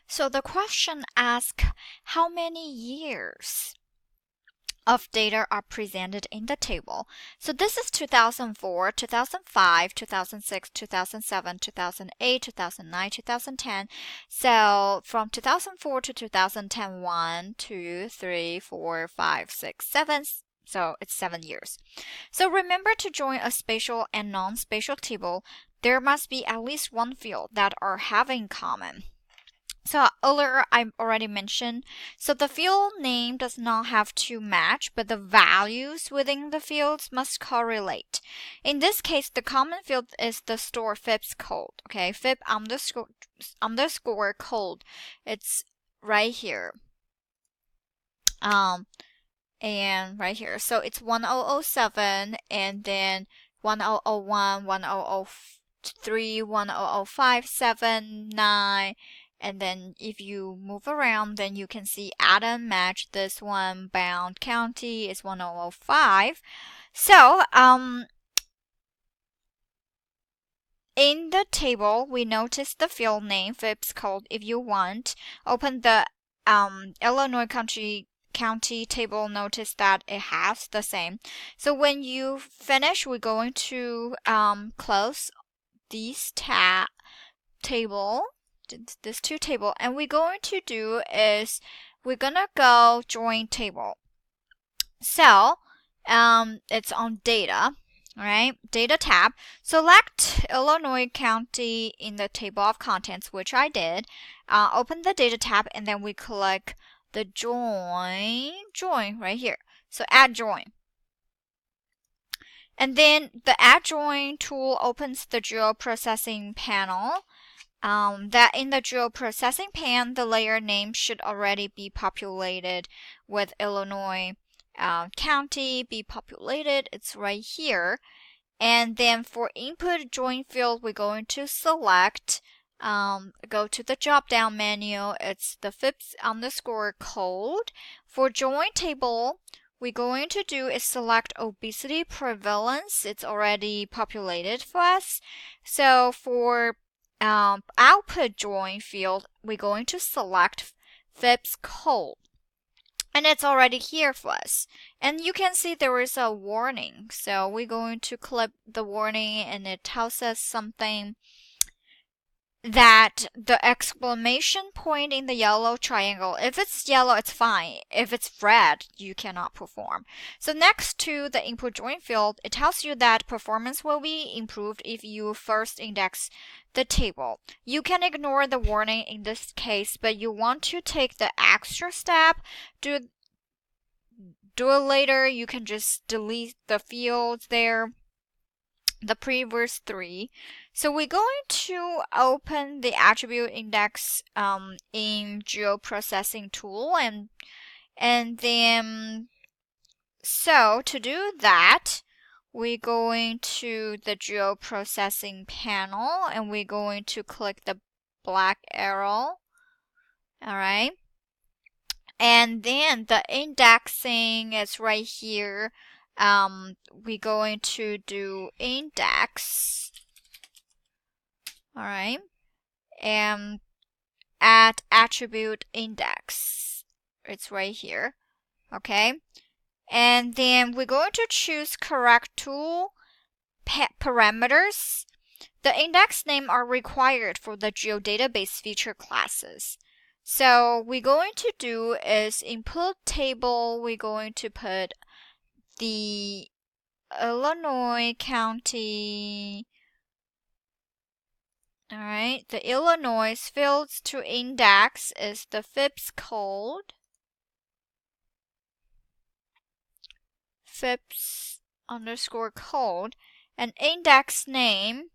So the question asks how many years of data are presented in the table. So this is 2004, 2005, 2006, 2007, 2008, 2009, 2010. So from 2004 to 2010, 1, 2, 3, 4, 5, 6, 7. So it's 7 years. So remember to join a spatial and non-spatial table. There must be at least one field that are have in common. So earlier I already mentioned, so the field name does not have to match, but the values within the fields must correlate. In this case, the common field is the store FIPS code. Okay, FIP underscore code. It's right here. And right here. So it's 1007 and then 1001, 1003, 1005, 7, 9. And then if you move around, then you can see Adam match this one. Bound county is 1005. So, in the table, we notice the field name, FIPS code. If you want, open the Illinois county table, notice that it has the same. So when you finish, we're going to close these this two table, and we're going to do is we're gonna go join table. So it's on data. Alright, data tab. Select Illinois County in the table of contents, which I did. Open the data tab and then we click the join right here. So add join. And then the add join tool opens the geoprocessing panel. That in the geoprocessing pane, the layer name should already be populated with Illinois county be populated. It's right here. And then for input join field, we're going to select, go to the drop down menu. It's the FIPS underscore code. For join table, we're going to do is select obesity prevalence. It's already populated for us. So for output join field, we're going to select FIPS code. And it's already here for us. And you can see there is a warning. So we're going to click the warning and it tells us something that the exclamation point in the yellow triangle, if it's yellow, it's fine. If it's red, you cannot perform. So next to the input join field, it tells you that performance will be improved if you first index the table. You can ignore the warning in this case, but you want to take the extra step. Do it later. You can just delete the fields there, the previous 3. So we're going to open the attribute index in geoprocessing tool and then so to do that, we're going to the geoprocessing panel and we're going to click the black arrow. All right. And then the indexing is right here. We're going to do index. All right. And add attribute index. It's right here. Okay. And then we're going to choose correct tool parameters. The index name are required for the geodatabase feature classes. So we're going to do is input table. We're going to put the Illinois county. All right, the Illinois fields to index is the FIPS code. FIPS underscore code. And index name,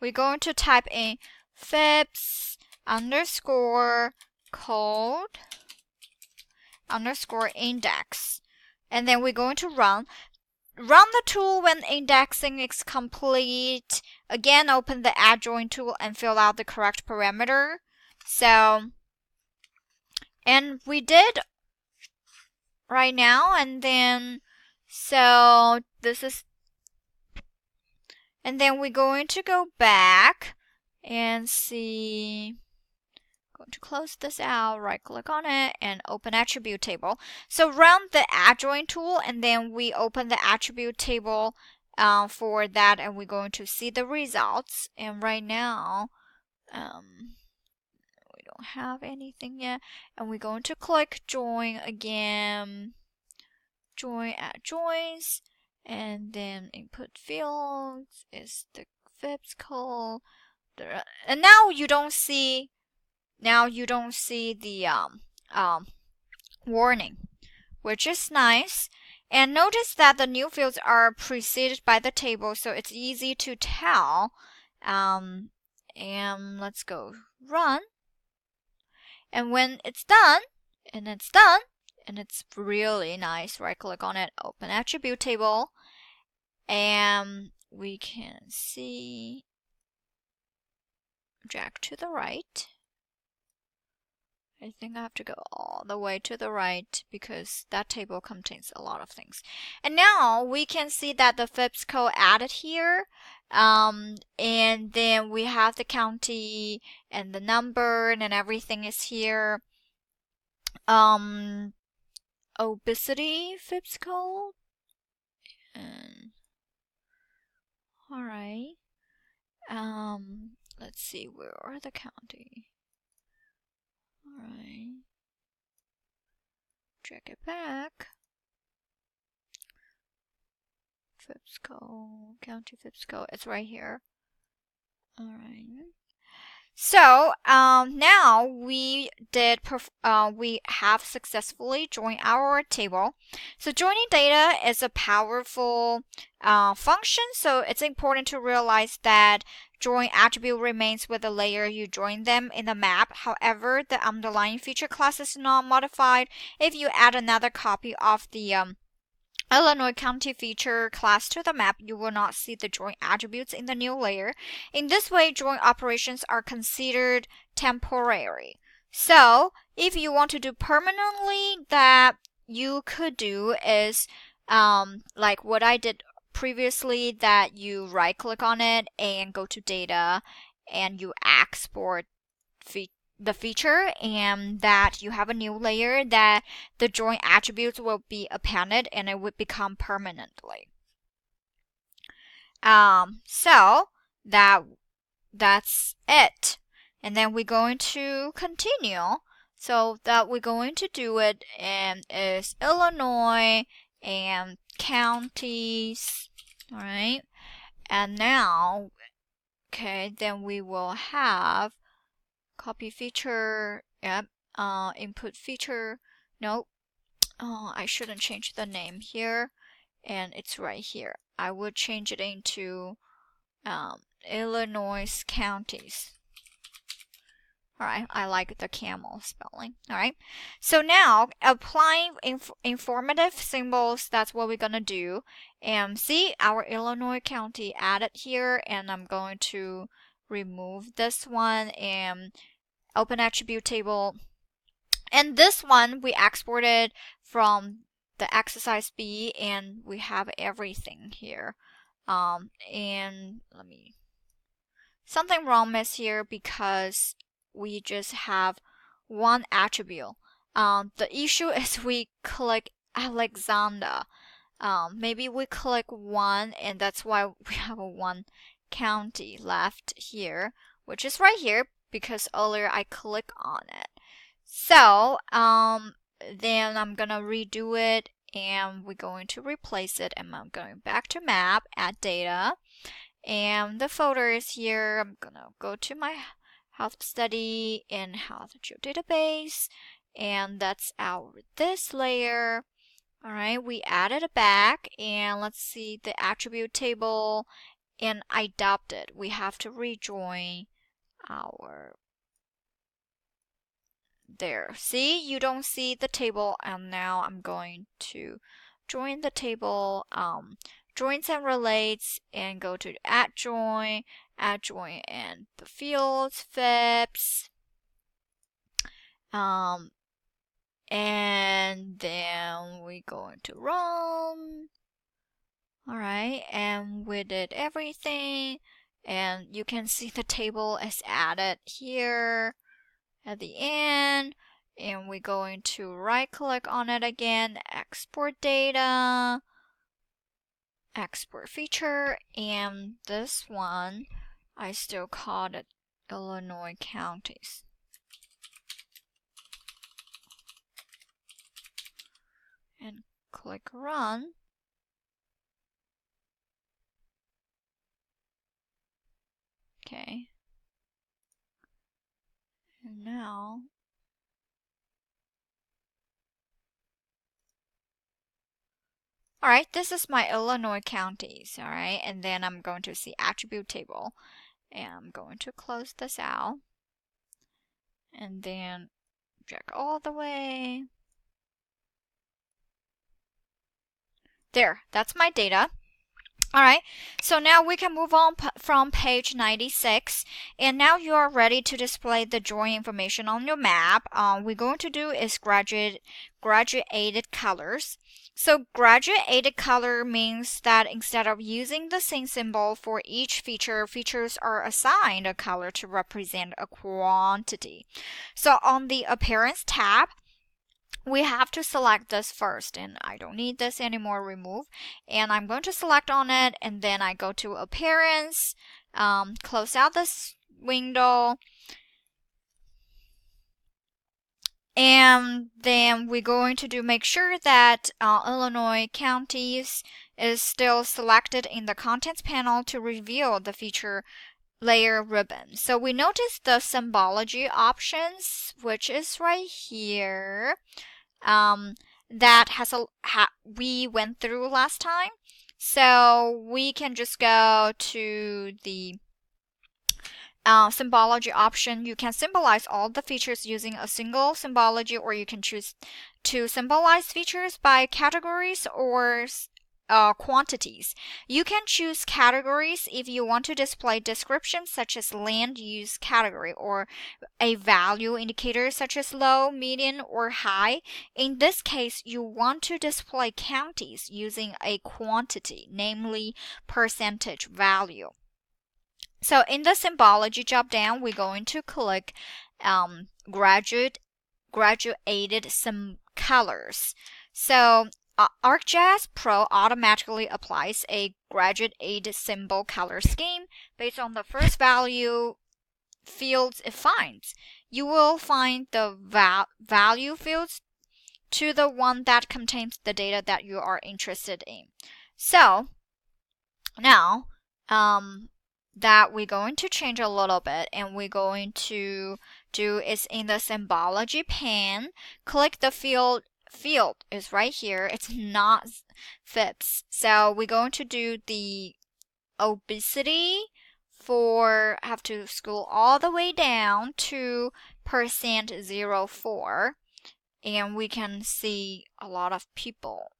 we're going to type in FIPS underscore code underscore index. And then we're going to run the tool when indexing is complete. Again, open the add join tool and fill out the correct parameter. So, and we did right now, and then so this is, and then we're going to go back and see. Going to close this out, right click on it and open attribute table. So run the adjoin tool and then we open the attribute table for that, and we're going to see the results. And right now we don't have anything yet, and we're going to click join again, join adjoins, and then input fields is the FIPS code, and now you don't see the warning, which is nice. And notice that the new fields are preceded by the table, so it's easy to tell. And let's go run. And when it's done, and it's really nice, right click on it, open attribute table, and we can see, drag to the right. I think I have to go all the way to the right because that table contains a lot of things. And now we can see that the FIPS code added here. And then we have the county and the number and everything is here. Obesity FIPS code. And all right. Let's see, where are the county? Alright. Drag it back. FIPS code, county FIPS code, it's right here. Alright. So now we have successfully joined our table. So joining data is a powerful function, so it's important to realize that join attribute remains with the layer you join them in the map. However, the underlying feature class is not modified. If you add another copy of the Illinois County feature class to the map, you will not see the join attributes in the new layer. In this way, join operations are considered temporary. So, if you want to do permanently, that you could do is like what I did previously, that you right click on it and go to data and you export the feature, and that you have a new layer that the join attributes will be appended and it would become permanently. So that's it. And then we're going to continue. So that we're going to do it is Illinois and counties. All right. And now, okay, then we will have copy feature, yep, input feature, nope, I shouldn't change the name here, and it's right here. I would change it into Illinois counties. Alright, I like the camel spelling. Alright, so now applying informative symbols, that's what we're gonna do. And see our Illinois county added here, and I'm going to remove this one and open attribute table. And this one we exported from the exercise B, and we have everything here. And something wrong is here because we just have one attribute. The issue is we click Alexander. Maybe we click one, and that's why we have a one county left here, which is right here because earlier I click on it. So then I'm gonna redo it, and we're going to replace it, and I'm going back to map, add data, and the folder is here. I'm gonna go to my health study in health geodatabase, and that's this layer. All right, we added it back, and let's see the attribute table, and I adopted. We have to rejoin our there. See, you don't see the table, and now I'm going to join the table, joins and relates, and go to add join, and the fields, FIPS, and then we're going to run. All right, and we did everything, And you can see the table is added here at the end. And we're going to right click on it again, export data, export feature, and this one, I still called it Illinois counties. And click run. Okay. And now alright, this is my Illinois counties, alright, and then I'm going to see attribute table, and I'm going to close this out, and then drag all the way. There, that's my data. Alright, so now we can move on from page 96, and now you are ready to display the drawing information on your map. We're going to do is graduated colors. So graduated color means that instead of using the same symbol for each feature, features are assigned a color to represent a quantity. So on the Appearance tab, we have to select this first, and I don't need this anymore, remove. And I'm going to select on it, and then I go to Appearance, close out this window. And then we're going to make sure that Illinois counties is still selected in the Contents panel to reveal the feature layer ribbon. So we notice the symbology options, which is right here. That we went through last time. So we can just go to the symbology option. You can symbolize all the features using a single symbology, or you can choose to symbolize features by categories or quantities. You can choose categories if you want to display descriptions such as land use category, or a value indicator such as low, medium, or high. In this case, you want to display counties using a quantity, namely percentage value. So in the symbology drop down, we're going to click graduated colors. So ArcGIS Pro automatically applies a graduated symbol color scheme based on the first value fields it finds. You will find the value fields to the one that contains the data that you are interested in. So now that we're going to change a little bit, and we're going to do is in the symbology pane, click the field is right here. It's not FIPS. So we're going to do the obesity for, have to scroll all the way down to %04, and we can see a lot of people.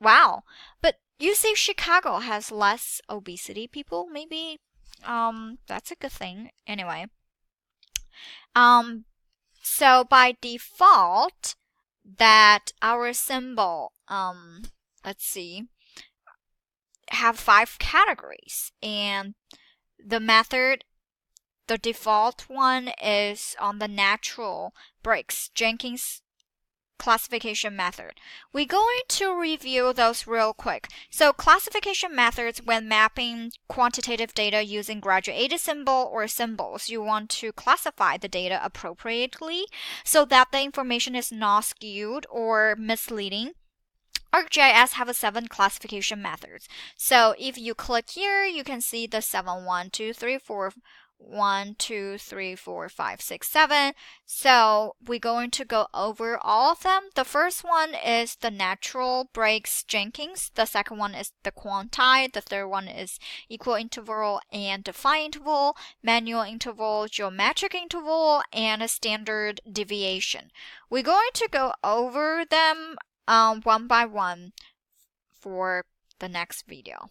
Wow. But you see Chicago has less obesity people, maybe. That's a good thing. Anyway. So by default, that our symbol, let's see, have 5 categories, and the method, the default one is on the natural breaks, Jenkins classification method. We're going to review those real quick. So classification methods, when mapping quantitative data using graduated symbol or symbols, you want to classify the data appropriately so that the information is not skewed or misleading. ArcGIS have 7 classification methods. So if you click here, you can see the 7, 1, 2, 3, 4, 1, 2, 3, 4, 5, 6, 7. So we're going to go over all of them. The first one is the natural breaks Jenkins. The second one is the quanti. The third one is equal interval and define interval, manual interval, geometric interval, and a standard deviation. We're going to go over them one by one for the next video.